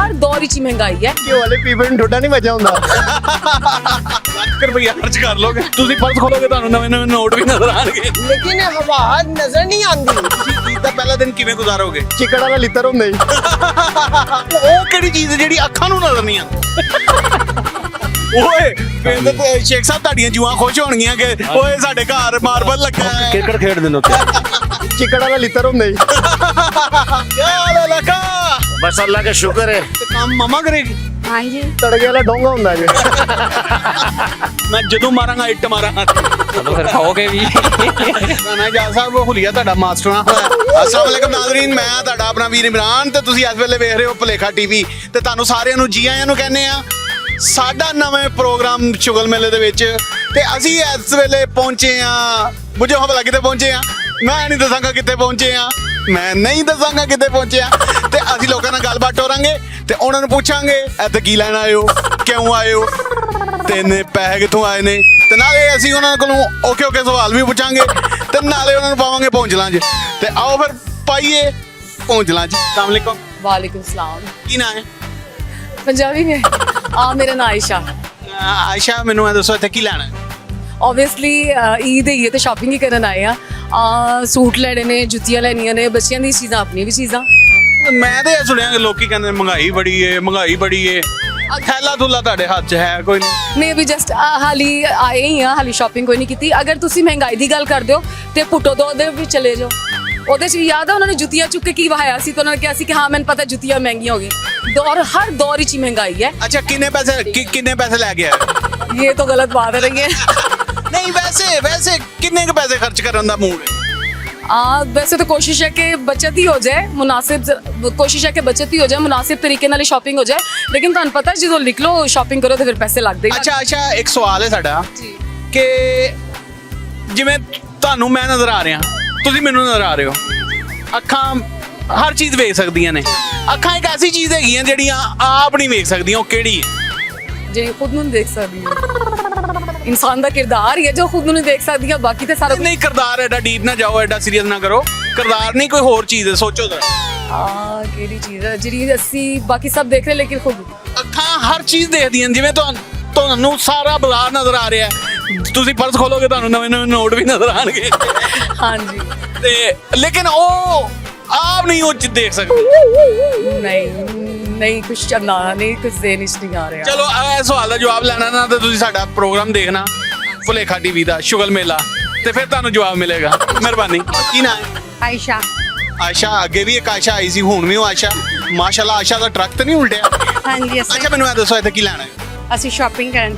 हर दौर च महंगाई है। ਘਿਓ ਵਾਲੇ ਪੀਪੇ ਨੂੰ ਠੋਡਾ ਨਹੀਂ ਵੱਜਾ ਹੁੰਦਾ। ਲੱਖ ਰੁਪਈਆ ਖਰਚ ਕਰ ਲੋਗੇ ਤੁਸੀਂ, ਪਰਸ ਖੋਲੋਗੇ ਤੁਹਾਨੂੰ ਨਵੇਂ ਨਵੇਂ ਨੋਟ ਵੀ ਨਜ਼ਰ ਆਣਗੇ। ਲੇਕਿਨ ਹਵਾ ਨਜ਼ਰ ਨਹੀਂ ਆਉਂਦੀ। ਤੁਸੀਂ ਈਦ ਦਾ ਪਹਿਲਾ ਦਿਨ ਕਿਵੇਂ ਗੁਜ਼ਾਰੋਗੇ? ਚਿਕੜ ਵਾਲਾ ਲਿੱਤਰ ਹੁੰਦਾ ਜੀ। ਉਹ ਕਿਹੜੀ ਚੀਜ਼ ਹੈ ਜਿਹੜੀ ਅੱਖਾਂ ਨੂੰ ਨਜ਼ਰ ਨਹੀਂ ਆਉਂਦੀ? ਓਏ ਕਹਿੰਦੇ ਤੇ ਸ਼ੇਖ ਸਾਹਿਬ ਤੁਹਾਡੀਆਂ ਜੂਆਂ ਖੁਸ਼ ਹੋਣਗੀਆਂ ਕਿ ਓਏ ਸਾਡੇ ਘਰ ਮਾਰਬਲ ਲੱਗਾ ਹੈ। ਕ੍ਰਿਕਟ ਖੇਡਦੇ ਨੇ ਉੱਤੇ ਚਿਕੜ ਵਾਲਾ ਲਿੱਤਰ ਹੁੰਦਾ ਜੀ। ਯਾਰ ਲੱਗਾ ਬਸ ਅੱਲਾ ਦਾ ਸ਼ੁਕਰ ਹੈ। ਤੇ ਕੰਮ ਮਮਾ ਕਰੇਗੀ। हाँ जी, ਤੜਕੇ ਵਾਲਾ ਡੋਂਗਾ ਹੁੰਦਾ ਜੀ। ਮੈਂ ਜਦੋਂ ਮਾਰਾਂਗਾ ਇੱਟ ਮਾਰਾਂਗਾ। ਚਲੋ ਫਿਰ ਖਾਓਗੇ ਵੀ। ਨਾ ਜਾ ਸਾਹਿਬ ਹੁਲੀਆ ਤੁਹਾਡਾ ਮਾਸਟਰਾਂ ਅਸਲਾਮ ਅਲੈਕਮ ਨਾਜ਼ਰੀਨ, ਮੈਂ ਤੁਹਾਡਾ ਆਪਣਾ ਵੀਰ ਇਮਰਾਨ ਤੇ ਤੁਸੀਂ ਇਸ ਵੇਲੇ ਵੇਖ ਰਹੇ ਹੋ ਭੁਲੇਖਾ ਟੀਵੀ ਤੇ ਤੁਹਾਨੂੰ ਸਾਰਿਆਂ ਨੂੰ ਜੀ ਆਇਆਂ ਨੂੰ ਕਹਿੰਦੇ ਆ ਸਾਡਾ ਨਵੇਂ ਪ੍ਰੋਗਰਾਮ ਸ਼ੁਗਲ ਮੇਲੇ ਦੇ ਵਿੱਚ। ਤੇ ਅਸੀਂ ਇਸ ਵੇਲੇ ਪਹੁੰਚੇ ਆ, ਬੁਝੋ ਭਲਾ ਕਿਤੇ ਪਹੁੰਚੇ ਆ, ਮੈਂ ਨਹੀਂ ਦੱਸਾਂਗਾ ਕਿੱਥੇ ਪਹੁੰਚੇ ਆ, ਮੈਂ ਨਹੀਂ ਦੱਸਾਂਗਾ ਕਿੱਥੇ ਪਹੁੰਚੇ ਆ। ਤੇ ਅਸੀਂ ਲੋਕਾਂ ਨਾਲ ਗੱਲਬਾਤ ਟੋਰਾਂਗੇ ਤੇ ਉਹਨਾਂ ਨੂੰ ਪੁੱਛਾਂਗੇ ਇੱਥੇ ਕੀ ਲੈਣ ਆਏ ਹੋ, ਕਿਉਂ ਆਏ ਹੋ ਤੇ ਇੰਨੇ ਪੈਸੇ ਕਿੱਥੋਂ ਆਏ ਨੇ। ਤੇ ਨਾਲੇ ਅਸੀਂ ਉਹਨਾਂ ਕੋਲੋਂ ਓਕੇ ਓਕੇ ਸਵਾਲ ਵੀ ਪੁੱਛਾਂਗੇ ਤੇ ਨਾਲੇ ਉਹਨਾਂ ਨੂੰ ਪਾਵਾਂਗੇ ਪਹੁੰਚਲਾਂ 'ਚ। ਤੇ ਆਓ ਫਿਰ ਪਾਈਏ ਪਹੁੰਚਲਾਂ 'ਚ। अस्सलाम वालेकुम। वालेकुम सलाम। ਕੀ ਨਾਂ ਹੈ? पंजाबी में मेरा नाम आयशा। ਆਇਸ਼ਾ, ਮੈਨੂੰ ਇਹ ਦੱਸੋ ਇੱਥੇ ਕੀ ਲੈਣਾ ਹੈ? ਓਬਵੀਅਸਲੀ ਈਦ ਹੈ ਤੇ ਸ਼ਾਪਿੰਗ ਹੀ ਕਰਨ ਆਏ ਆ। ਸੂਟ ਲੈਣੇ ਨੇ, ਜੁੱਤੀਆਂ ਲੈਣੀਆਂ ਨੇ, ਬੱਚਿਆਂ ਦੀ ਚੀਜ਼ਾਂ, ਆਪਣੀ ਵੀ ਚੀਜ਼ਾਂ। ਮੈਂ ਤੇ ਇਹ ਸੁਣਿਆ ਕਿ ਲੋਕੀ ਕਹਿੰਦੇ ਮਹਿੰਗਾਈ ਬੜੀ ਏ, ਮਹਿੰਗਾਈ ਬੜੀ ਏ। ਥੈਲਾ ਥੁੱਲਾ ਤੁਹਾਡੇ ਹੱਥ 'ਚ ਹੈ ਕੋਈ ਨਹੀਂ? ਮੈਂ ਵੀ ਜਸਟ ਹਾਲੀ ਆਏ ਹੀ ਆ, ਹਾਲੀ ਸ਼ਾਪਿੰਗ ਕੋਈ ਨਹੀਂ ਕੀਤੀ। ਅਗਰ ਤੁਸੀਂ ਮਹਿੰਗਾਈ ਦੀ ਗੱਲ ਕਰਦੇ ਹੋ ਤੇ ਪੁੱਟੋ ਦੋ ਦੇ ਵੀ ਚਲੇ ਜਾਓ। ਉਹਦੇ 'ਚ ਵੀ ਯਾਦ ਆ ਉਹਨਾਂ ਨੇ ਜੁੱਤੀਆਂ ਚੁੱਕ ਕੇ ਕੀ ਵਹਾਇਆ ਸੀ, ਤੇ ਉਹਨਾਂ ਨੇ ਕਿਹਾ ਸੀ ਕਿ ਹਾਂ ਮੈਨੂੰ ਪਤਾ ਜੁੱਤੀਆਂ ਮਹਿੰਗੀਆਂ ਹੋ ਗਈ। ਦੌਰ ਹਰ ਦੌਰ 'ਚ ਮਹਿੰਗਾਈ ਹੈ। ਅੱਛਾ, ਕਿੰਨੇ ਪੈਸੇ ਲੈ ਕੇ ਆਏ? ਇਹ ਤਾਂ ਗਲਤ ਬਾਤ ਹੈ। ਨਹੀਂ, ਵੈਸੇ ਕਿੰਨੇ ਕੁ ਪੈਸੇ ਖਰਚ ਕਰਨ ਦਾ ਮੂਡ ਹੈ? वैसे तो कोशिश है कि बचत ही हो जाए, मुनासिब कोशिश है कि बचत ही हो जाए, मुनासिब तरीके नाल शॉपिंग हो जाए। लेकिन तुहानू पता जो निकलो शॉपिंग करो तो फिर पैसे लगते ही। ਅੱਛਾ, ਇੱਕ ਸਵਾਲ ਹੈ ਸਾਡਾ जी, ਕਿ ਜਿਵੇਂ ਤੁਹਾਨੂੰ ਮੈਂ ਨਜ਼ਰ ਆ ਰਿਹਾ, ਤੁਸੀਂ ਮੈਨੂੰ ਨਜ਼ਰ ਆ ਰਹੇ ਹੋ, ਅੱਖਾਂ ਹਰ ਚੀਜ਼ ਵੇਖ ਸਕਦੀਆਂ ਨੇ। ਅੱਖਾਂ ਇੱਕ ਐਸੀ ਚੀਜ਼ ਹੈਗੀਆਂ ਜਿਹੜੀਆਂ ਆਪ ਨਹੀਂ ਵੇਖ ਸਕਦੀਆਂ, ਉਹ ਕਿਹੜੀ ਹੈ? जी खुद नहीं देख सकती है। इंसान का किरदार ही है जो खुद नहीं देख सकती है, बाकी तो सारा ਨਹੀਂ, ਕਿਰਦਾਰ ਐਡਾ ਡੀਪ ਨਾ ਜਾਓ, ਐਡਾ ਸੀਰੀਅਸ ਨਾ ਕਰੋ। ਕਿਰਦਾਰ ਨਹੀਂ, ਕੋਈ ਹੋਰ ਚੀਜ਼ ਹੈ, ਸੋਚੋ ਜ਼ਰਾ। केड़ी चीज है जी अस्सी बाकी सब देख रहे लेकिन खुद ਅੱਖਾਂ ਹਰ ਚੀਜ਼ ਦੇਖਦੀਆਂ ਨੇ। ਜਿਵੇਂ ਤੁਹਾਨੂੰ ਸਾਰਾ ਬਾਜ਼ਾਰ ਨਜ਼ਰ ਆ ਰਿਹਾ ਹੈ, ਤੁਸੀਂ ਪਰਸ ਖੋਲੋਗੇ ਤੁਹਾਨੂੰ ਨਵੇਂ ਨਵੇਂ ਨੋਟ ਵੀ ਨਜ਼ਰ ਆਣਗੇ। हाँ जी, ਤੇ ਲੇਕਿਨ ਉਹ ਆਪ ਨਹੀਂ ਉਹ ਚੀਜ਼ ਦੇਖ ਸਕਦੇ। नहीं कुछ चलना नहीं, कुछ देन नहीं आ रहा। ਚਲੋ ਇਹ ਸਵਾਲ ਦਾ ਜਵਾਬ ਲੈਣਾ ਨਾ ਤੇ ਤੁਸੀਂ ਸਾਡਾ ਪ੍ਰੋਗਰਾਮ ਦੇਖਣਾ ਭੁਲੇਖਾ ਟੀਵੀ ਦਾ ਸ਼ੁਗਲ ਮੇਲਾ, ਤੇ ਫਿਰ ਤੁਹਾਨੂੰ ਜਵਾਬ ਮਿਲੇਗਾ। ਮਿਹਰਬਾਨੀ। ਕੀ ਨਾਂ ਹੈ? ਆਇਸ਼ਾ। ਆਇਸ਼ਾ, ਅੱਗੇ ਵੀ ਇੱਕ ਆਇਸ਼ਾ ਆਈ ਸੀ, ਹੁਣ ਵੀ ਉਹ ਆਇਸ਼ਾ। ਮਾਸ਼ਾਅੱਲਾ, ਆਇਸ਼ਾ ਦਾ ਟਰੱਕ ਤੇ ਨਹੀਂ ਉਲਟਿਆ। ਹਾਂਜੀ, ਅੱਛਾ, ਮੈਨੂੰ ਇਹ ਦੱਸੋ ਇੱਥੇ ਕੀ ਲੈਣਾ ਹੈ? ਅਸੀਂ ਸ਼ਾਪਿੰਗ ਕਰਨ।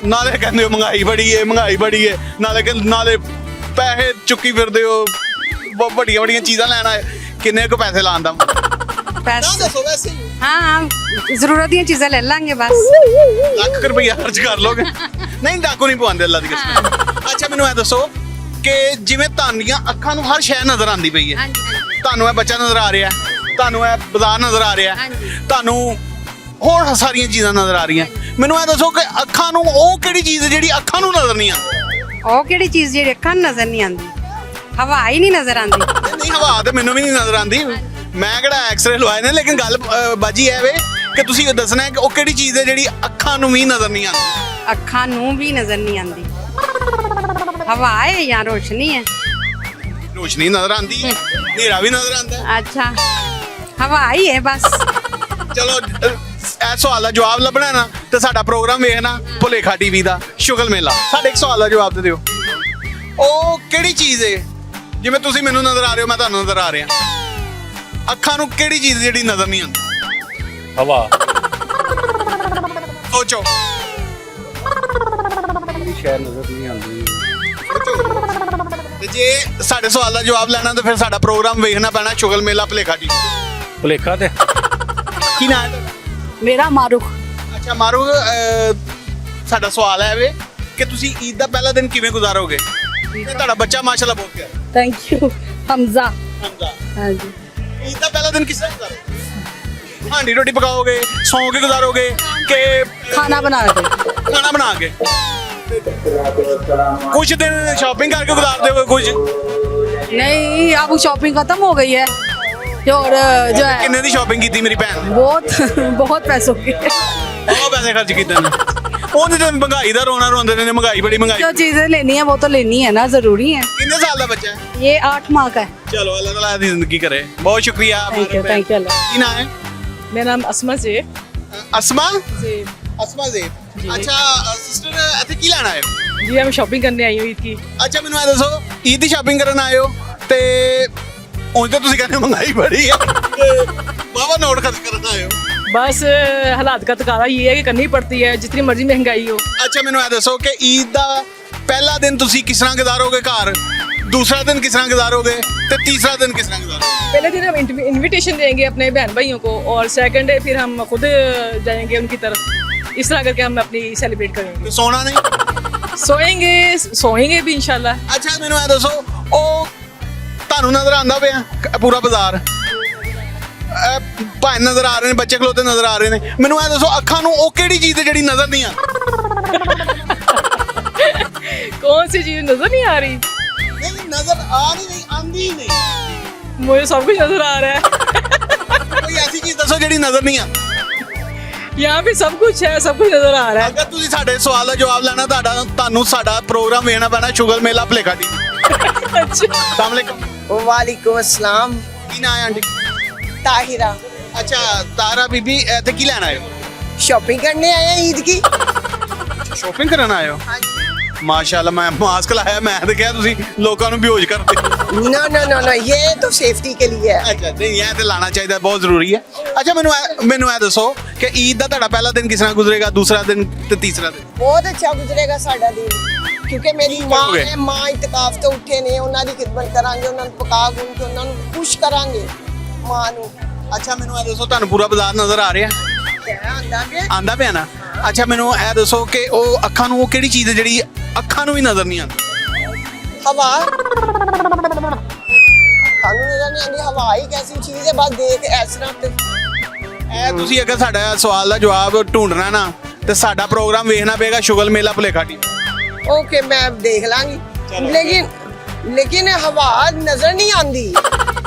ਨਾਲੇ ਕਹਿੰਦੇ ਹੋ ਮਹਿੰਗਾਈ ਬੜੀ ਏ, ਨਾਲੇ ਪੈਸੇ ਚੁੱਕੀ ਫਿਰਦੇ ਹੋ, ਬਹੁਤ ਵੱਡੀਆਂ ਚੀਜ਼ਾਂ ਲੈਣਾ ਹੈ। ਕਿੰਨੇ ਕੁ ਪੈਸੇ ਲਾਉਣ ਦਾ? ਪੈਸੇ ਦੱਸੋ ਵੈਸੇ। ਹਾਂ, ਜ਼ਰੂਰਤ ਦੀਆਂ ਚੀਜ਼ਾਂ ਲੈ ਲਾਂਗੇ ਬਸ। ਲੱਖ ਰੁਪਈਆ ਖਰਚ ਕਰ ਲੋਗੇ? ਨਹੀਂ, ਡਾਕੂ ਨਹੀਂ ਪਵਾਉਂਦੇ ਅੱਲਾ ਦੀ ਕਸਮ। ਅੱਛਾ, ਮੈਨੂੰ ਇਹ ਦੱਸੋ ਕਿ ਜਿਵੇਂ ਤੁਹਾਡੀਆਂ ਅੱਖਾਂ ਨੂੰ ਹਰ ਸ਼ੈ ਨਜ਼ਰ ਆਉਂਦੀ ਪਈ ਹੈ, ਤੁਹਾਨੂੰ ਇਹ ਬੱਚਾ ਨਜ਼ਰ ਆ ਰਿਹਾ, ਤੁਹਾਨੂੰ ਇਹ ਬਾਜ਼ਾਰ ਨਜ਼ਰ ਆ ਰਿਹਾ, ਤੁਹਾਨੂੰ ਹੋਰ ਸਾਰੀਆਂ ਚੀਜ਼ਾਂ ਨਜ਼ਰ ਆ ਰਹੀਆਂ। ਮੈਨੂੰ ਇਹ ਦੱਸੋ ਕਿ ਅੱਖਾਂ ਨੂੰ ਉਹ ਕਿਹੜੀ ਚੀਜ਼ ਹੈ ਜਿਹੜੀ ਅੱਖਾਂ ਨੂੰ ਨਜ਼ਰ ਨਹੀਂ ਆਉਂਦੀ? ਉਹ ਕਿਹੜੀ ਚੀਜ਼ ਜਿਹੜੀ ਅੱਖਾਂ ਨੂੰ ਨਜ਼ਰ ਨਹੀਂ ਆਉਂਦੀ? ਹਵਾ ਹੀ ਨਹੀਂ ਨਜ਼ਰ ਆਉਂਦੀ। ਨਹੀਂ, ਹਵਾ ਤੇ ਮੈਨੂੰ ਵੀ ਨਹੀਂ ਨਜ਼ਰ ਆਉਂਦੀ। ਮੈਂ ਕਿਹੜਾ ਐਕਸਰੇ ਲਵਾਏ ਨੇ, ਲੇਕਿਨ ਗੱਲ ਬਾਜੀ ਐ ਵੇ ਕਿ ਤੁਸੀਂ ਇਹ ਦੱਸਣਾ ਹੈ ਕਿ ਉਹ ਕਿਹੜੀ ਚੀਜ਼ ਹੈ ਜਿਹੜੀ ਅੱਖਾਂ ਨੂੰ ਵੀ ਨਜ਼ਰ ਨਹੀਂ ਆਉਂਦੀ। ਅੱਖਾਂ ਨੂੰ ਵੀ ਨਜ਼ਰ ਨਹੀਂ ਆਉਂਦੀ। ਹਵਾ ਹੈ ਜਾਂ ਰੋਸ਼ਨੀ ਹੈ? ਰੋਸ਼ਨੀ ਨਜ਼ਰ ਆਉਂਦੀ ਹੈ, ਹਨੇਰਾ ਵੀ ਨਜ਼ਰ ਆਉਂਦਾ ਹੈ। ਅੱਛਾ, ਹਵਾ ਹੀ ਹੈ ਬਸ। ਚਲੋ, ਇਹ ਸਵਾਲ ਦਾ ਜਵਾਬ ਲੱਭਣਾ ਨਾ ਤੇ ਸਾਡਾ ਪ੍ਰੋਗਰਾਮ ਵੇਖਣਾ ਭੁਲੇਖਾ ਟੀਵੀ ਦਾ ਸ਼ੁਗਲ ਮੇਲਾ। ਸਾਡੇ ਇੱਕ ਸਵਾਲ ਦਾ ਜਵਾਬ ਦੇ ਦਿਓ, ਉਹ ਕਿਹੜੀ ਚੀਜ਼ ਹੈ ਜਿਵੇਂ ਤੁਸੀਂ ਮੈਨੂੰ ਨਜ਼ਰ ਆ ਰਹੇ ਹੋ, ਮੈਂ ਤੁਹਾਨੂੰ ਨਜ਼ਰ ਆ ਰਿਹਾ, ਅੱਖਾਂ ਨੂੰ ਕਿਹੜੀ ਚੀਜ਼ ਜਿਹੜੀ ਨਜ਼ਰ ਨਹੀਂ ਆਉਂਦੀ? ਹਵਾ। ਸੋਚੋ। ਸ਼ਾਇਦ ਨਜ਼ਰ ਨਹੀਂ ਆਉਂਦੀ। ਤੇ ਜੇ ਸਾਡੇ ਸਵਾਲ ਦਾ ਜਵਾਬ ਲੈਣਾ ਤਾਂ ਫਿਰ ਸਾਡਾ ਪ੍ਰੋਗਰਾਮ ਵੇਖਣਾ ਪੈਣਾ ਸ਼ੁਗਲ ਮੇਲਾ ਭੁਲੇਖਾ ਟੀਵੀ। ਭੁਲੇਖਾ ਤੇ ਕੀ ਨਾਂ ਹੈ? मेरा मारूख। ਅੱਛਾ ਮਾਰੂ, ਸਾਡਾ ਸਵਾਲ ਹੈ ਵੇ ਕਿ ਤੁਸੀਂ ਈਦ ਦਾ ਪਹਿਲਾ ਦਿਨ ਕਿਵੇਂ ਗੁਜ਼ਾਰੋਗੇ? ਤੇ ਤੁਹਾਡਾ ਬੱਚਾ ਮਾਸ਼ਾਅੱਲਾ ਬਹੁਤ ਪਿਆਰਾ। Thank you Hamza. ਹਮਜ਼ਾ, हाँ जी, ਈਦ ਦਾ ਪਹਿਲਾ ਦਿਨ ਕਿਸ ਤਰ੍ਹਾਂ ਗੁਜ਼ਾਰੋਗੇ? ਹਾਂਡੀ ਰੋਟੀ ਪਕਾਓਗੇ, ਸੌਂ ਕੇ ਗੁਜ਼ਾਰੋਗੇ ਕਿ खाना बना के। ਖਾਣਾ ਬਣਾ ਕੇ? ਕੁਝ ਦਿਨ ਸ਼ਾਪਿੰਗ ਕਰਕੇ ਗੁਜ਼ਾਰਦੇ ਹੋ? ਕੁਝ नहीं, अब शॉपिंग खत्म हो गई है। ਤੇ ਔਰ ਜੋ ਹੈ ਕਿੰਨੇ ਦੀ ਸ਼ਾਪਿੰਗ ਕੀਤੀ ਮੇਰੀ ਭੈਣ ਬਹੁਤ ਪੈਸੋਂ ਕੀ ਬਹੁਤ ਪੈਸੇ ਖਰਚ ਕੀਤੇ ਨੇ ਉਹਦੇ ਤੇ ਮਹਿੰਗਾਈ ਦਾ ਰੋਣਾ ਰੋਂਦੇ ਨੇ ਮਹਿੰਗਾਈ ਬੜੀ ਮਹਿੰਗਾਈ जो चीजें लेनी है वो तो लेनी है ना, जरूरी है। ਕਿੰਨੇ ਸਾਲ ਦਾ ਬੱਚਾ ਹੈ ये 8 माह का है। ਚਲੋ ਅੱਲਾਹ ਤਾਲਾ ਦੀ ਜ਼ਿੰਦਗੀ ਕਰੇ ਬਹੁਤ ਸ਼ੁਕਰੀਆ थैंक यू अल्लाह। ਕੀ ਨਾਮ ਹੈ मेरा नाम असमा ज़ेब ਅਸਮਾ ज़ेब ਅਸਮਾ ਜ਼ੇਬ ਅੱਛਾ ਸਿਸਟਰ ਇੱਥੇ ਕੀ ਲੈਣ ਆਏ ਹੋ जी मैं शॉपिंग करने आई हूँ ईद की। ਅੱਛਾ ਮੈਨੂੰ ਇਹ ਦੱਸੋ ਈਦ ਦੀ ਸ਼ਾਪਿੰਗ ਕਰਨ ਆਏ ਹੋ ਤੇ ਉਂਝ ਤਾਂ ਤੁਸੀਂ ਕਹਿੰਦੇ ਹੋ ਮਹਿੰਗਾਈ ਬੜੀ ਹੈ ਬਾਬਾ ਨੋਟ ਖਰਚ ਕਰਨ ਆਏ ਹੋ बस हालात का तकाजा ये है कि करनी पड़ती है जितनी मर्जी महंगाई हो। ਅੱਛਾ ਮੈਨੂੰ ਇਹ ਦੱਸੋ ਕਿ ਈਦ ਦਾ ਪਹਿਲਾ ਦਿਨ ਤੁਸੀਂ ਕਿਸ ਤਰ੍ਹਾਂ ਗੁਜ਼ਾਰੋਗੇ ਘਰ दूसरा दिन किस तरह गुजारोगे तो तीसरा दिन किस तरह गुजारोगे पहले दिन हम इनविटेशन देंगे अपने बहन भाइयों को और सेकंड डे फिर हम खुद जाएंगे उनकी तरफ। इस तरह करके हम अपनी सेलिब्रेट करेंगे। तो सोना नहीं सोएंगे भी इंशाल्लाह। अच्छा मैनू ए दसो ओ ਤੁਹਾਨੂੰ नजर आंदा पिया पूरा बाजार ਭਾਈ ਨਜ਼ਰ ਆ ਰਹੇ ਨੇ ਬੱਚੇ ਖਲੋਤੇ ਨਜ਼ਰ ਆ ਰਹੇ ਨੇ ਮੈਨੂੰ ਇਹ ਦੱਸੋ ਅੱਖਾਂ ਨੂੰ ਉਹ ਕਿਹੜੀ ਚੀਜ਼ ਹੈ ਜਿਹੜੀ ਨਜ਼ਰ ਨਹੀਂ ਆਉਂਦੀ कौन सी चीज नजर नहीं आ रही नहीं नजर आ रही नहीं आंदी ही नहीं मुझे सब कुछ नजर आ रहा है कोई ऐसी चीज दसो ਜਿਹੜੀ ਨਜ਼ਰ ਨਹੀਂ ਆਉਂਦੀ यहाँ पे सब कुछ है सब कुछ नजर आ रहा है। ਅਗਰ ਤੁਸੀਂ ਸਾਡੇ ਸਵਾਲ ਦਾ ਜਵਾਬ ਲੈਣਾ ਤੁਹਾਨੂੰ ਸਾਡਾ ਪ੍ਰੋਗਰਾਮ ਵੇਖਣਾ ਪੈਣਾ ਸ਼ੁਗਲ ਮੇਲਾ ਭੁਲੇਖਾ ਦੀ अच्छा अस्सलाम वालेकुम वालेकुम अस्सलाम। ਕੀ ਨਾਂ ਹੈ ਆਂਟੀ ताहिरा ਅੱਛਾ ਤਾਰਾ ਬੀਬੀ ਇੱਥੇ ਕੀ ਲੈਣ ਆਏ ਹੋ शॉपिंग करने आए हैं ईद की। ਸ਼ੋਪਿੰਗ ਕਰਨ ਆਏ ਹੋ ਮਾਸ਼ਾਅੱਲਾ ਮੈਂ ਮਾਸਕ ਲਾਇਆ ਮੈਂ ਤਾਂ ਕਿਹਾ ਤੁਸੀਂ ਲੋਕਾਂ ਨੂੰ ਬੇਹੋਸ਼ ਕਰਦੇ नो नो नो नो ये तो सेफ्टी के लिए है। ਅੱਛਾ ਨਹੀਂ ਇਹ ਤੇ ਲਾਣਾ ਚਾਹੀਦਾ ਬਹੁਤ ਜ਼ਰੂਰੀ ਹੈ ਅੱਛਾ ਮੈਨੂੰ ਇਹ ਦੱਸੋ ਕਿ ਈਦ ਦਾ ਤੁਹਾਡਾ ਪਹਿਲਾ ਦਿਨ ਕਿਸ ਤਰ੍ਹਾਂ ਗੁਜ਼ਰੇਗਾ ਦੂਸਰਾ ਦਿਨ ਤੇ ਤੀਸਰਾ ਦਿਨ बहुत अच्छा गुजरेगा साडा दिन क्योंकि मेरी माँ करोगे? है माँ इतकाफ तो उठे ने उन्हां दी खिदमत करांगे उन्हां ਨੂੰ ਪਕਾ ਗੁੰਨ ਕੇ ਉਹਨਾਂ ਨੂੰ ਖੁਸ਼ ਕਰਾਂਗੇ ਮਾਂ ਨੂੰ। ਅੱਛਾ ਮੈਨੂੰ ਇਹ ਦੱਸੋ ਤੁਹਾਨੂੰ ਪੂਰਾ ਬਾਜ਼ਾਰ ਨਜ਼ਰ ਆ ਰਿਹਾ ਆਂਦਾ ਕਿ ਆਂਦਾ ਪਿਆ ਨਾ ਅੱਛਾ ਮੈਨੂੰ ਇਹ ਦੱਸੋ ਕਿ ਉਹ ਅੱਖਾਂ ਨੂੰ ਉਹ ਕਿਹੜੀ ਚੀਜ਼ ਹੈ ਜਿਹੜੀ ਅੱਖਾਂ ਨੂੰ ਵੀ ਨਜ਼ਰ ਨਹੀਂ ਆਉਂਦੀ हवा खानू नजर नहीं आती हवा ही कैसी चीज है बस देख इस तरह ते ਇਹ ਤੁਸੀਂ ਅਗਰ ਸਾਡਾ ਸਵਾਲ ਦਾ ਜਵਾਬ ਢੂੰਡਣਾ ਨਾ ਤੇ ਸਾਡਾ ਪ੍ਰੋਗਰਾਮ ਵੇਖਣਾ ਪਏਗਾ ਸ਼ੁਗਲ ਮੇਲਾ ਭੁਲੇਖਾ ਦੀ ओके मैं देख लांगी लेकिन हवा नजर नहीं आती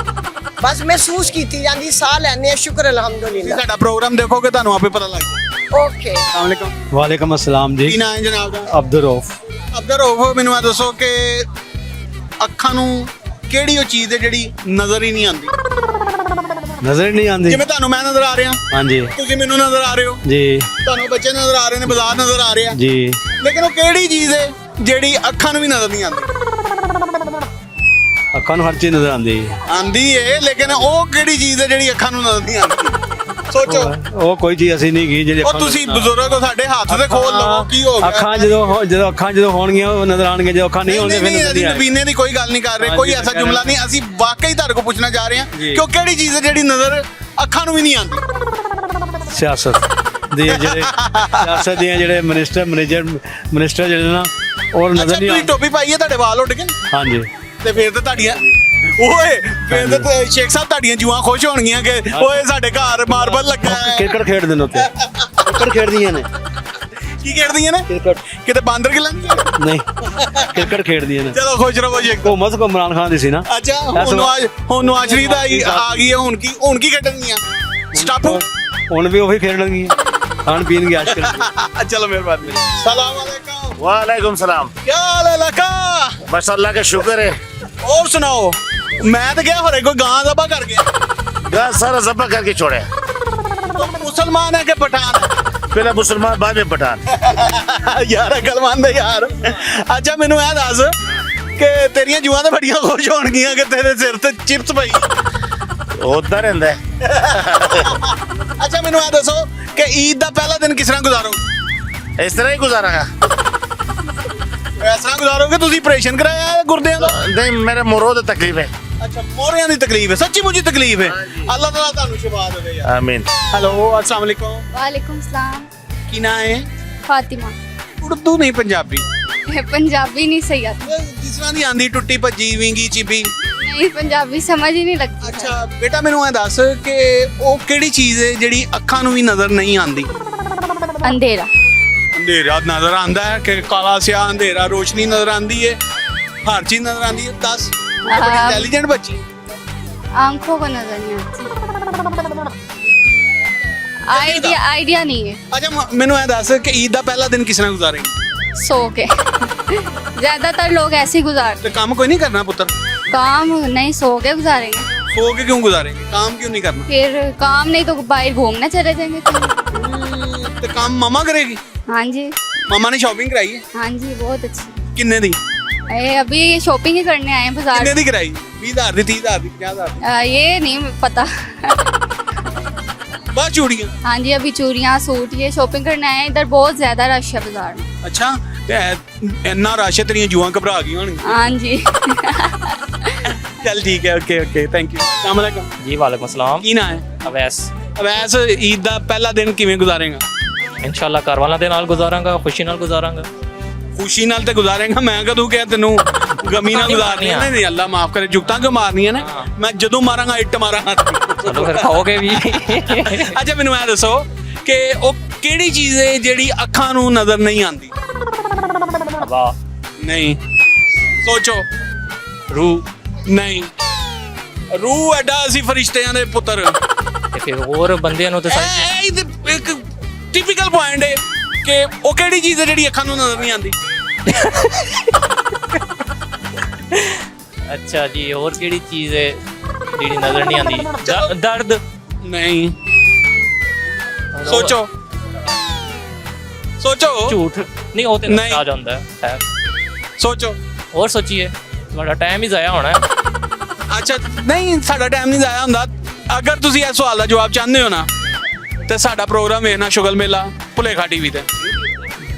बस महसूस की जाती साह लैने शुक्र ਤੁਸੀਂ अल्हम्दुलिल्लाह। ਸਾਡਾ ਪ੍ਰੋਗਰਾਮ ਦੇਖੋਗੇ ਤੁਹਾਨੂੰ ਆਪੇ ਪਤਾ ਲੱਗ ਜਾਏਗਾ ओके अस्सलाम वालेकुम वालेकुम अस्सलाम जी। ਕੀ ਨਾਮ ਹੈ ਜਨਾਬ ਦਾ अब्दुल रऊफ। ਅਬਦਰ ਉਹ ਮੈਨੂੰ ਇਹ ਦੱਸੋ ਕਿ ਅੱਖਾਂ ਨੂੰ ਕਿਹੜੀ ਉਹ ਚੀਜ਼ ਹੈ ਜਿਹੜੀ ਨਜ਼ਰ ਹੀ ਨਹੀਂ ਆਉਂਦੀ नजर नहीं आती। ਜਿਵੇਂ ਤੁਹਾਨੂੰ ਮੈਂ ਨਜ਼ਰ ਆ ਰਿਹਾ हाँ जी ਤੁਸੀਂ ਮੈਨੂੰ ਨਜ਼ਰ ਆ ਰਹੇ ਹੋ जी ਤੁਹਾਨੂੰ ਬੱਚੇ ਨਜ਼ਰ ਆ ਰਹੇ ਨੇ ਬਾਜ਼ਾਰ ਨਜ਼ਰ ਆ ਰਿਹਾ जी। ਲੇਕਿਨ ਉਹ ਕਿਹੜੀ ਚੀਜ਼ ਹੈ ਜਿਹੜੀ ਅੱਖਾਂ ਨੂੰ ਵੀ ਨਜ਼ਰ ਨਹੀਂ ਆਉਂਦੀ अक्खां नूं हर चीज नजर आती। ਆਂਦੀ ਏ ਲੇਕਿਨ ਉਹ ਕਿਹੜੀ ਚੀਜ਼ ਹੈ ਜਿਹੜੀ ਅੱਖਾਂ ਨੂੰ ਨਜ਼ਰ ਨਹੀਂ ਆਉਂਦੀ ਸੋਚੋ ਉਹ ਕੋਈ ਚੀਜ਼ ਅਸੀਂ ਨਹੀਂ ਗਈ ਜਿਹੜੀ ਉਹ ਤੁਸੀਂ ਬਜ਼ੁਰਗ ਹੋ ਸਾਡੇ ਹੱਥ ਤੇ ਖੋਲ ਲਵੋ ਕੀ ਹੋ ਗਿਆ ਅੱਖਾਂ ਜਦੋਂ ਅੱਖਾਂ ਹੋਣਗੀਆਂ ਉਹ ਨਜ਼ਰ ਆਣਗੀਆਂ ਜਦੋਂ ਅੱਖਾਂ ਨਹੀਂ ਹੋਣਗੀਆਂ ਫਿਰ ਨਜ਼ਰ ਨਹੀਂ ਆਏਗੀ। ਨਬੀਨੇ ਦੀ ਕੋਈ ਗੱਲ ਨਹੀਂ ਕਰ ਰਹੇ ਕੋਈ ਐਸਾ ਜੁਮਲਾ ਨਹੀਂ ਅਸੀਂ ਵਾਕਈ ਤੁਹਾਡੇ ਕੋਲ ਪੁੱਛਣਾ ਚਾਹ ਰਹੇ ਹਾਂ ਕਿ ਉਹ ਕਿਹੜੀ ਚੀਜ਼ ਹੈ ਜਿਹੜੀ ਨਜ਼ਰ ਅੱਖਾਂ ਨੂੰ ਵੀ ਨਹੀਂ ਆਉਂਦੀ ਸਿਆਸਤ ਦੇ ਜਿਹੜੇ ਮਿਨਿਸਟਰ ਜਿਹੜੇ ਨਾ ਉਹ ਅੱਛਾ ਨਜ਼ਰ ਨਹੀਂ ਤੁਸੀਂ ਆਉਂਦੇ। ਟੋਪੀ ਪਾਈ ਹੈ ਤੁਹਾਡੇ ਵਾਲ ਉੱਡ ਗਏ हाँ जी ਤੇ ਫਿਰ ਤੇ ਤੁਹਾਡੀਆਂ ਓਏ ਫਿਰ ਤੇ ਸ਼ੇਖ ਸਾਹਿਬ ਤੁਹਾਡੀਆਂ ਜੂਆਂ ਖੁਸ਼ ਹੋਣਗੀਆਂ ਕਿ ਓਏ ਸਾਡੇ ਘਰ ਮਾਰਬਲ ਲੱਗਾ ਹੈ ਕ੍ਰਿਕਟ ਖੇਡਦੇ ਨੇ ਉੱਤੇ ਕ੍ਰਿਕਟ ਖੇਡਦੀਆਂ ਨੇ ਕੀ ਖੇਡਦੀਆਂ ਨੇ ਕ੍ਰਿਕਟ ਕਿਤੇ ਬਾਂਦਰ ਕਿ ਲੰਘ ਨਹੀਂ ਕ੍ਰਿਕਟ ਖੇਡਦੀਆਂ ਨੇ। ਚਲੋ ਖੁਸ਼ ਰਹੋ ਸ਼ੇਖ ਸਾਹਿਬ। ਹੁਕੂਮਤ ਕੋ ਇਮਰਾਨ ਖਾਨ ਦੀ ਸੀ ਨਾ। ਅੱਛਾ ਹੁਣ ਨਵਾਜ਼ ਸ਼ਰੀਫ ਆ ਗਈ ਹੈ ਹੁਣ ਕੀ ਖੇਡਣਗੀਆਂ ਸਟਾਪੂ ਹੁਣ ਵੀ ਉਹੀ ਖੇਡਣਗੀਆਂ ਖਾਣ ਪੀਣ ਗਿਆ ਅੱਜ ਚਲੋ ਮਿਹਰਬਾਨੀ ਸਲਾਮ अलैकुम वालेकुम सलाम। क्या हाल है लका बस अल्लाह का शुक्र है। और सुनाओ मैं तो गया होरे कोई गां दबा कर गया गाय सारा जब्बा करके छोड़े। तो मुसलमान है कि पठान है पहले मुसलमान बाद में पठान। यार गलमान दे यार अच्छा मैनू ਇਹ ਦੱਸ ਕਿ ਤੇਰੀਆਂ ਜੂਆਂ ਤਾਂ ਬੜੀਆਂ ਖੁਸ਼ ਹੋਣਗੀਆਂ ਕਿ ਤੇਰੇ ਸਿਰ ਤੇ ਚਿਪਸ ਪਈ होता रहता है। ਅੱਛਾ ਮੈਨੂੰ ਇਹ ਦੱਸੋ ਕਿ ਈਦ ਦਾ ਪਹਿਲਾ ਦਿਨ ਕਿਸ ਤਰ੍ਹਾਂ ਗੁਜ਼ਾਰੋਗੇ इस तरह ही गुजारा। ਇਸ ਤਰ੍ਹਾਂ ਗੁਜ਼ਾਰੋਗੇ ਤੁਸੀਂ ਆਪਰੇਸ਼ਨ ਕਰਾਇਆ ਹੈ ਗੁਰਦਿਆਂ ਦਾ नहीं मेरे मोरों तकलीफ है। ਅੱਛਾ ਮੋਰਿਆਂ ਦੀ ਤਕਲੀਫ ਹੈ ਸੱਚੀ ਮੁੱਚੀ ਤਕਲੀਫ ਹੈ ਅੱਲਾਹ ਤਾਲਾ ਤੁਹਾਨੂੰ ਸ਼ਿਫਾ ਦੇਵੇ ਯਾਰ आमीन। हेलो अस्सलाम वालेकुम वालेकुम सलाम। ਕੀ ਨਾਂ ਹੈ फातिमा। ਉਰਦੂ ਨਹੀਂ ਪੰਜਾਬੀ पंजाबी नहीं सही आती। ਜਿਸ ਤਰ੍ਹਾਂ ਦੀ ਆਂਦੀ ਟੁੱਟੀ ਭੱਜੀ ਵਿੰਗੀ ਚਿਪੀ नहीं पंजाबी समझ ही नहीं लगती। ਅੱਛਾ ਬੇਟਾ ਮੈਨੂੰ ਇਹ ਦੱਸ ਕਿ ਉਹ ਕਿਹੜੀ ਚੀਜ਼ ਹੈ ਜਿਹੜੀ ਅੱਖਾਂ ਨੂੰ ਵੀ ਨਜ਼ਰ ਨਹੀਂ ਆਉਂਦੀ अंधेरा। ਅੰਧੇਰਾ ਨਜ਼ਰ ਆਉਂਦਾ ਹੈ ਕਿ ਕਾਲਾ ਸਿਆ ਅੰਧੇਰਾ ਰੋਸ਼ਨੀ ਨਜ਼ਰ ਆਉਂਦੀ ਹੈ ਹਰ ਚੀਜ਼ ਨਜ਼ਰ ਆਉਂਦੀ ਹੈ ਦੱਸ ਇੰਟੈਲੀਜੈਂਟ ਬੱਚੀ आंखों को नजर नहीं आती। आइडिया नहीं है। ਅੱਛਾ ਮੈਨੂੰ ਇਹ ਦੱਸ ਕਿ ਈਦ ਦਾ ਪਹਿਲਾ ਦਿਨ ਕਿਸ ਨਾਲ ਗੁਜ਼ਾਰੇਂਗੇ? सो के ज्यादातर लोग ऐसे ही गुजारते। ਤੇ ਕੰਮ ਕੋਈ ਨਹੀਂ ਕਰਨਾ ਪੁੱਤਰ? काम नहीं, सो के गुजारेंगे। ਸੋ ਕੇ ਕਿਉਂ ਗੁਜ਼ਾਰੇਂਗੇ? काम क्यों नहीं करना? फिर काम नहीं तो बाहर घूमने चले जाएंगे कहीं। ਤੇ ਕੰਮ ਮਮਾ ਕਰੇਗੀ? हाँ जी, ਮਮਾ ਨੇ ਸ਼ਾਪਿੰਗ ਕਰਾਈ ਹੈ? हाँ जी, बहुत अच्छी। ਕਿੰਨੇ ਦੀ? अभी शॉपिंग ही करने आए हैं बाजार। ਕਿੰਨੇ ਦੀ ਕਰਾਈ? 20000 ਦੀ, 30000 ਦੀ, 50000 ਦੀ? ये नहीं पता। ਬਸ ਚੂੜੀਆਂ? हाँ जी, अभी चूड़ियाँ सूट ये शॉपिंग करने आए हैं। इधर बहुत ज्यादा रश है बाजार में। ਅੱਛਾ ਤੇ ਇੰਨਾ ਰਸ਼ ਹੈ ਤੇਰੀਆਂ ਜੂਆਂ ਘਬਰਾ ਗਈਆਂ ਹੋਣਗੀਆਂ। हाँ जी। ਚੱਲ ਠੀਕ ਹੈ, ਓਕੇ ਓਕੇ, ਥੈਂਕ ਯੂ। ਅਸਲਾਮ ਵਾਲੇਕੁਮ ਜੀ ਵਾਲੇਕੁਮ ਸਲਾਮ। ਕੀ ਨਾਂ ਹੈ? ਅਵੈਸ। ਅਵੈਸ, ਈਦ ਦਾ ਪਹਿਲਾ ਦਿਨ ਕਿਵੇਂ ਗੁਜ਼ਾਰੇਗਾ? ਇਨਸ਼ਾਅੱਲਾ ਘਰ ਵਾਲਿਆਂ ਦੇ ਨਾਲ ਗੁਜ਼ਾਰਾਂਗਾ, ਖੁਸ਼ੀ ਨਾਲ ਗੁਜ਼ਾਰਾਂਗਾ। ਖੁਸ਼ੀ ਨਾਲ ਤੇ ਗੁਜ਼ਾਰੇਗਾ। ਮੈਂ ਕਦੋਂ ਕਿਹਾ ਤੈਨੂੰ ਗਮੀ ਨਾਲ ਗੁਜ਼ਾਰਨੀ ਹੈ? ਨਹੀਂ ਅੱਲਾ ਮਾਫ ਕਰੇ, ਜੁਗਤਾਂ ਕਿਉਂ ਮਾਰਨੀਆਂ ਨੇ? ਮੈਂ ਜਦੋਂ ਮਾਰਾਂਗਾ ਇੱਟ ਮਾਰਾਂਗਾ। ਚਲੋ ਫਿਰ ਖਾਓਗੇ ਵੀ। ਅੱਛਾ ਮੈਨੂੰ ਇਹ ਦੱਸੋ ਕਿ ਉਹ ਕਿਹੜੀ ਚੀਜ਼ ਹੈ ਜਿਹੜੀ ਅੱਖਾਂ ਨੂੰ ਨਜ਼ਰ ਨਹੀਂ ਆਉਂਦੀ? ਵਾਹ। ਨਹੀਂ, ਸੋਚੋ। ਰੂਹ। ਨਹੀਂ, ਰੂਹ ਐਡਾ ਅਸੀਂ ਫਰਿਸ਼ਤਿਆਂ ਦੇ ਪੁੱਤਰ। ਤੇ ਫਿਰ ਹੋਰ ਬੰਦਿਆਂ ਨੂੰ ਤੇ ਸਾਰੀ ਇਹ ਇੱਕ ਟਿਪੀਕਲ ਪੁਆਇੰਟ ਹੈ ਕਿ ਉਹ ਕਿਹੜੀ ਚੀਜ਼ ਹੈ ਜਿਹੜੀ ਅੱਖਾਂ ਨੂੰ ਨਜ਼ਰ ਨਹੀਂ ਆਉਂਦੀ? ਅੱਛਾ ਜੀ, ਹੋਰ ਕਿਹੜੀ ਚੀਜ਼ ਹੈ ਜਿਹੜੀ ਨਜ਼ਰ ਨਹੀਂ ਆਉਂਦੀ? ਦਰਦ। ਨਹੀਂ, ਸੋਚੋ ਸੋਚੋ। ਝੂਠ ਨਹੀਂ, ਉਹ ਤੇ ਨਹੀਂ। ਆ ਜਾਂਦਾ ਹੈ। ਸੋਚੋ। ਹੋਰ ਸੋਚੀਏ, ਤੁਹਾਡਾ ਟਾਈਮ ਹੀ ਜ਼ਾਇਆ ਹੋਣਾ ਹੈ। ਅੱਛਾ ਨਹੀਂ, ਸਾਡਾ ਟਾਈਮ ਨਹੀਂ ਜ਼ਾਇਆ ਹੁੰਦਾ। ਅਗਰ ਤੁਸੀਂ ਇਸ ਸਵਾਲ ਦਾ ਜਵਾਬ ਚਾਹੁੰਦੇ ਹੋ ਨਾ ਤੇ ਸਾਡਾ ਪ੍ਰੋਗਰਾਮ ਵੇਖਣਾ ਸ਼ੁਗਲ ਮੇਲਾ ਭੁਲੇਖਾ ਟੀਵੀ ਤੇ।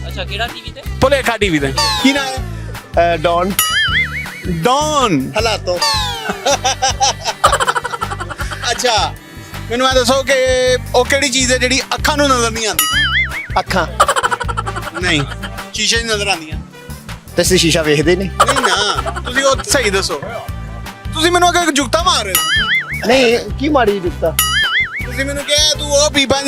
ਅੱਛਾ, ਕਿਹੜਾ ਟੀਵੀ ਤੇ? ਭੁਲੇਖਾ ਟੀਵੀ ਤੇ। ਕੀ ਨਾਮ ਹੈ? Don Don. हालातों ਅੱਛਾ ਮੈਨੂੰ ਇਹ ਦੱਸੋ ਕਿ ਉਹ ਕਿਹੜੀ ਚੀਜ਼ ਹੈ ਜਿਹੜੀ ਅੱਖਾਂ ਨੂੰ ਨਜ਼ਰ ਨਹੀਂ ਆਉਂਦੀ? ਅੱਖਾਂ ਨਹੀਂ, ਸ਼ੀਸ਼ੇ 'ਚ ਨਜ਼ਰ ਆਉਂਦੀਆਂ। ਤੇ ਅਸੀਂ ਸ਼ੀਸ਼ਾ ਵੇਖਦੇ ਨਹੀਂ। ਨਹੀਂ ਨਾ, ਤੁਸੀਂ ਉਹ ਸਹੀ ਦੱਸੋ। ਤੁਸੀਂ ਮੈਨੂੰ ਅੱਗੇ ਜੁਗਤਾ ਮਾਰ ਰਹੇ ਹੋ। ਨਹੀਂ ਕੀ ਮਾੜੀ ਦਿੱਤਾ? ਤੁਸੀਂ ਮੈਨੂੰ ਕਿਹਾ ਤੂੰ ਉਹ ਪੀਪਾ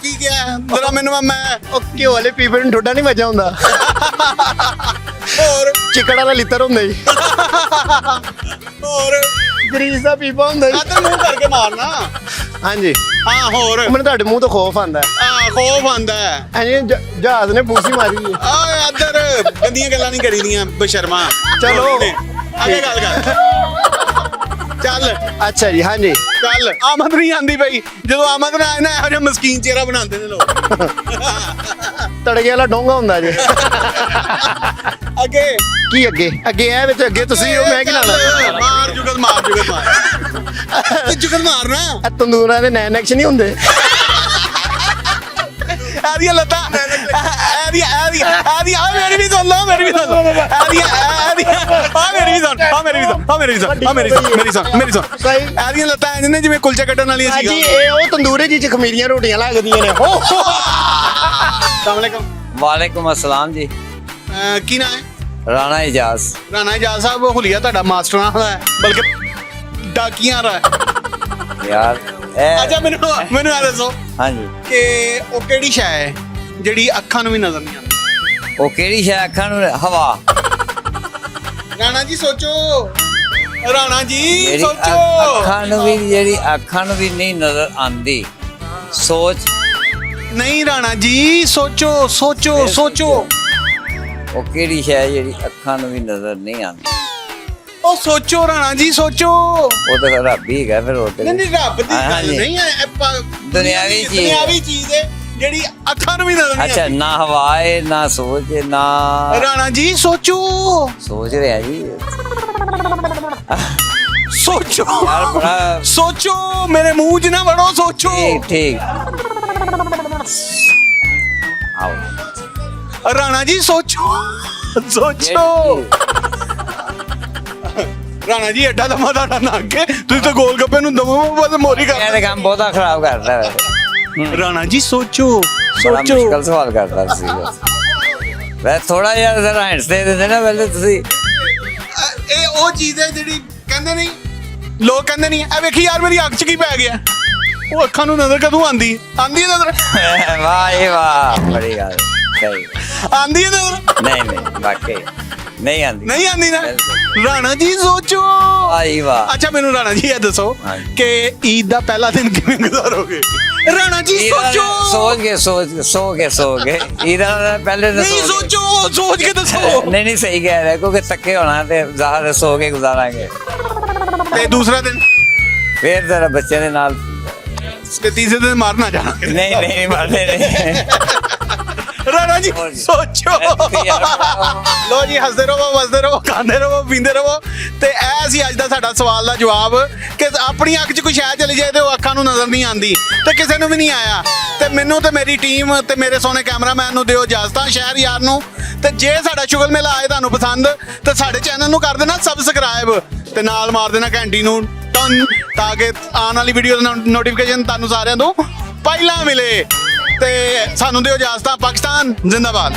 ਕੀ ਕਿਹਾ ਜਰਾ ਮੈਨੂੰ ਮੈਂ ਉਹ ਘਿਓ ਵਾਲੇ ਪੀਪੇ ਨੂੰ ਠੋਡਾ ਨਹੀਂ ਵੱਜਾ ਹੁੰਦਾ। ਹੋਰ ਚਿਕੜ ਵਾਲਾ ਲਿੱਤਰ ਹੁੰਦਾ ਜੀ। ਹੋਰ ਗਰੀਸ ਦਾ ਪੀਪਾ ਹੁੰਦਾ ਜੀ। ਇੱਧਰ ਮੂੰਹ ਕਰਕੇ ਮਾਰਨਾ। ਹਾਂਜੀ, ਹਾਂ ਹੋਰ ਮੈਨੂੰ ਤੁਹਾਡੇ ਮੂੰਹ ਤੋਂ ਖੌਫ ਆਂਦਾ। ਖੋਫ ਆਂਦਾ ਹੈ। ਐਂ ਜਹਾਜ਼ ਨੇ ਬੂਸੀ ਮਾਰੀ ਹੈ। ਇੱਧਰ ਗੰਦੀਆਂ ਗੱਲਾਂ ਨਹੀਂ ਕਰੀਦੀਆਂ ਬਸ਼ਰਮਾ। ਚਲੋ। ਅੱਗੇ ਗੱਲ ਕਰ। ਚੱਲ ਅੱਛਾ ਜੀ, ਹਾਂਜੀ। ਚੱਲ। ਆਮਦ ਨਹੀਂ ਆਂਦੀ ਪਈ। ਜਦੋਂ ਆਮਦ ਨਾ ਆਏ ਨਾ ਇਹੋ ਜਿਹਾ ਮਸਕੀਨ ਚਿਹਰਾ ਬਣਾਉਂਦੇ ਨੇ ਲੋਕ। ਤੜਕੇ ਵਾਲਾ ਡੋਂਗਾ ਹੁੰਦਾ ਜੀ। ਅੱਗੇ ਕੀ ਅੱਗੇ? ਅੱਗੇ ਇਹ ਵਿੱਚ ਅੱਗੇ ਤੁਸੀਂ ਉਹ ਮੈਂ ਕੀ ਲਾਣਾ? ਮਾਰ ਜੁਗਲ ਮਾਰ ਜੁਗਲ ਮਾਰ। ਜੁਗਲ ਮਾਰਨਾ। ਇਹ ਤੰਦੂਰਾਂ ਦੇ ਨੈਕ ਨਹੀਂ ਹੁੰਦੇ। ਇਹਦੀਆਂ ਲੱਤਾਂ ਇਹਦੀਆਂ ਮੇਰੀ ਵੀ ਸੁਣ ਲਓ, ਮੇਰੀ ਵੀ ਸੁਣ ਲਓ। ਮੇਰੀ ਸੁਣ। ਸਹੀ। ਇਹਦੀਆਂ ਲੱਤਾਂ ਐਂ ਨੇ ਜਿਵੇਂ ਕੁਲਚਾ ਕੱਟਣ ਵਾਲੀਆਂ ਹਾਂਜੀ, ਸੀ। ਇਹ ਉਹ ਤੰਦੂਰੇ ਜੀ ਚ ਖਮੀਰੀਆਂ ਰੋਟੀਆਂ ਲੱਗਦੀਆਂ ਨੇ। ਹੋ ਅਸਲਾਮੁਅਲੈਕਮ। ਵਾਲੇਕੁਮ ਅਸਲਾਮ ਜੀ। ਕੀ ਨਾਮ ਹੈ? ਰਾਣਾ ਇਜਾਜ਼। ਰਾਣਾ ਇਜਾਜ਼ ਸਾਹਿਬ, ਹੁਲੀਆ ਤੁਹਾਡਾ ਮਾਸਟਰਾਂ ਦਾ ਹੈ, ਬਲਕਿ ਡਾਕੀਆਂ ਦਾ ਹੈ। ਯਾਰ ਅੱਛਾ ਮੈਨੂੰ ਇਹ ਦੱਸੋ ਹਾਂਜੀ, ਕਿ ਉਹ ਕਿਹੜੀ ਸ਼ੈ ਹੈ ਜਿਹੜੀ ਅੱਖਾਂ ਨੂੰ ਵੀ ਨਜ਼ਰ ਨਹੀਂ ਆਉਂਦੀ? ਉਹ ਕਿਹੜੀ ਸ਼ੈ? ਅੱਖਾਂ ਨੂੰ ਹਵਾ। ਰਾਣਾ ਜੀ ਸੋਚੋ। ਰਾਣਾ ਜੀ ਜਿਹੜੀ ਸੋਚੋ। ਜਿਹੜੀ ਅੱਖਾਂ ਨੂੰ ਵੀ ਨਹੀਂ ਨਜ਼ਰ ਆਉਂਦੀ। ਸੋਚ। ਨਹੀਂ ਰਾਣਾ ਜੀ ਸੋਚੋ ਸੋਚੋ ਸੋਚੋ। ਉਹ ਕਿਹੜੀ ਸ਼ੈ ਜਿਹੜੀ ਅੱਖਾਂ ਨੂੰ ਵੀ ਨਜ਼ਰ ਨਹੀਂ ਆਉਂਦੀ? ਉਹ ਸੋਚੋ ਰਾਣਾ ਜੀ ਸੋਚੋ। ਉਹ ਤਾਂ ਰੱਬ ਹੀ ਹੈਗਾ ਫਿਰ। ਉਹ ਤੇ ਨਹੀਂ ਰੱਬ ਦੀ ਗੱਲ ਹਾਂਜੀ। ਨਹੀਂ ਹੈ। ਦੁਨਿਆਵੀ ਚੀਜ਼। ਦੁਨਿਆਵੀ ਚੀਜ਼ ਹੈ ਜਿਹੜੀ ਅੱਖਾਂ ਨੂੰ ਵੀ ਨਜ਼ਰ ਨਹੀਂ ਅੱਛਾ, ਆਉਂਦੀ। ਨਾ ਹਵਾ ਹੈ ਨਾ ਸੋਚ ਹੈ ਨਾ। ਰਾਣਾ ਜੀ ਸੋਚੋ ਸੋਚ ਰਿਹਾ ਜੀ। ਸੋਚੋ ਯਾਰ ਬੜਾ ਸੋਚੋ, ਮੇਰੇ ਮੂੰਹ 'ਚ ਨਾ ਵੜੋ, ਸੋਚੋ। ਠੀਕ ਆਓ। ਰਾਣਾ ਜੀ ਸੋਚੋ ਸੋਚੋ। ਰਾਣਾ ਜੀ ਐਡਾ ਦਮਾ ਤੁਹਾਡਾ ਨੱਕ ਹੈ, ਤੁਸੀਂ ਤਾਂ ਗੋਲ ਗੱਪੇ ਨੂੰ ਦਮਾ ਬਸ ਮੋਰੀ ਇਹ ਕਰ। ਤਾਂ ਕੰਮ ਬਹੁਤਾ ਖਰਾਬ ਕਰਦਾ ਵੈਸੇ। ਰਾਣਾ ਜੀ ਸੋਚੋ ਬੜਾ ਸੋਚੋ। ਮੁਸ਼ਕਲ ਸਵਾਲ ਕਰਦਾ ਸੀ ਵੈਸੇ। ਥੋੜਾ ਜਿਹਾ ਜ਼ਰਾ hints ਦੇ ਦਿੰਦੇ ਨਾ ਪਹਿਲੇ ਤੁਸੀਂ। ਇਹ ਉਹ ਚੀਜ਼ ਹੈ ਜਿਹੜੀ ਕਹਿੰਦੇ ਨਹੀਂ, ਲੋਕ ਕਹਿੰਦੇ ਨਹੀਂ ਇਹ ਵੇਖੀ ਯਾਰ ਮੇਰੀ ਅੱਖ 'ਚ ਕੀ ਪੈ ਗਿਆ। ਉਹ ਅੱਖਾਂ ਨੂੰ ਨਜ਼ਰ ਕਦੋਂ ਆਂਦੀ? ਆਂਦੀ ਹੈ ਨਜ਼ਰ? ਵਾਹ ਜੀ ਵਾਹ, ਬੜੀ ਗੱਲ। ਸਹੀ। ਆਂਦੀ ਹੈ ਨਜ਼ਰ? ਨਹੀਂ ਵਾਕਈ ਨਹੀਂ ਆਉਂਦੀ। ਨਹੀਂ ਆਂਦੀ ਨਾ। ਬਿਲਕੁਲ। ਰਾਣਾ ਜੀ ਸੋਚੋ। ਆਈ ਵਾਹ। ਅੱਛਾ ਮੈਨੂੰ ਰਾਣਾ ਜੀ ਇਹ ਦੱਸੋ ਕਿ ਈਦ ਦਾ ਪਹਿਲਾ ਦਿਨ ਕਿਵੇਂ ਗੁਜ਼ਾਰੋਗੇ? ਰਾਣਾ ਜੀ ਸੋਚੋ। ਸੋ ਕੇ ਇਹਦਾ ਪਹਿਲੇ ਤਾਂ ਨਹੀਂ ਸੋਚੋ, ਸੋਚ ਕੇ ਦੱਸੋ। ਨਹੀਂ ਸਹੀ ਕਹਿ ਰਿਹਾ ਕਿਉਂਕਿ ਤੱਕੇ ਹੋਣਾ ਤੇ ਜ਼ਾਹਰ ਸੋ ਕੇ ਗੁਜ਼ਾਰਾਂਗੇ। ਤੇ ਦੂਸਰਾ ਦਿਨ ਫੇਰ ਜ਼ਰਾ ਬੱਚੇ ਦੇ ਨਾਲ। ਤੇ ਤੀਸਰੇ ਦਿਨ ਮਾਰਨਾ ਜਾਣਾ। ਨਹੀਂ ਮਾਰਦੇ ਨਹੀਂ। ਰਾਣਾ ਜੀ ਸੋਚੋ। ਲੋ ਜੀ ਹੱਸਦੇ ਰਹੋ, ਵਸਦੇ ਰਹੋ, ਖਾਂਦੇ ਰਹੋ, ਪੀਂਦੇ ਰਹੋ। ਤੇ ਇਹ ਸੀ ਅੱਜ ਦਾ ਸਾਡਾ ਸਵਾਲ ਦਾ ਜਵਾਬ ਕਿ ਆਪਣੀ ਅੱਖ 'ਚ ਕੋਈ ਸ਼ੈ ਚਲੀ ਜਾਏ ਤੇ ਉਹ ਅੱਖਾਂ ਨੂੰ ਨਜ਼ਰ ਨਹੀਂ ਆਉਂਦੀ ਤੇ ਕਿਸੇ ਨੂੰ ਵੀ ਨਹੀਂ ਆਇਆ। ਤੇ ਮੈਨੂੰ ਤੇ ਮੇਰੀ ਟੀਮ ਤੇ ਮੇਰੇ ਸੋਹਣੇ ਕੈਮਰਾਮੈਨ ਨੂੰ ਦਿਓ ਇਜਾਜ਼ਤਾਂ, ਸ਼ਹਿਰ ਯਾਰ ਨੂੰ। ਤੇ ਜੇ ਸਾਡਾ ਸ਼ੁਗਲ ਮੇਲਾ ਆਏ ਤੁਹਾਨੂੰ ਪਸੰਦ ਤੇ ਸਾਡੇ ਚੈਨਲ ਨੂੰ ਕਰ ਦੇਣਾ ਸਬਸਕ੍ਰਾਈਬ ਤੇ ਨਾਲ ਮਾਰ ਦੇਣਾ ਘੰਟੀ ਨੂੰ ਟਨ ਤਾਂ ਕਿ ਆਉਣ ਵਾਲੀ ਵੀਡੀਓ ਦਾ ਨੋਟੀਫਿਕੇਸ਼ਨ ਤੁਹਾਨੂੰ ਸਾਰਿਆਂ ਨੂੰ ਪਹਿਲਾਂ ਮਿਲੇ। ਤੇ ਸਾਨੂੰ ਦਿਓ ਇਜਾਜ਼ਤਾਂ। ਪਾਕਿਸਤਾਨ ਜ਼ਿੰਦਾਬਾਦ।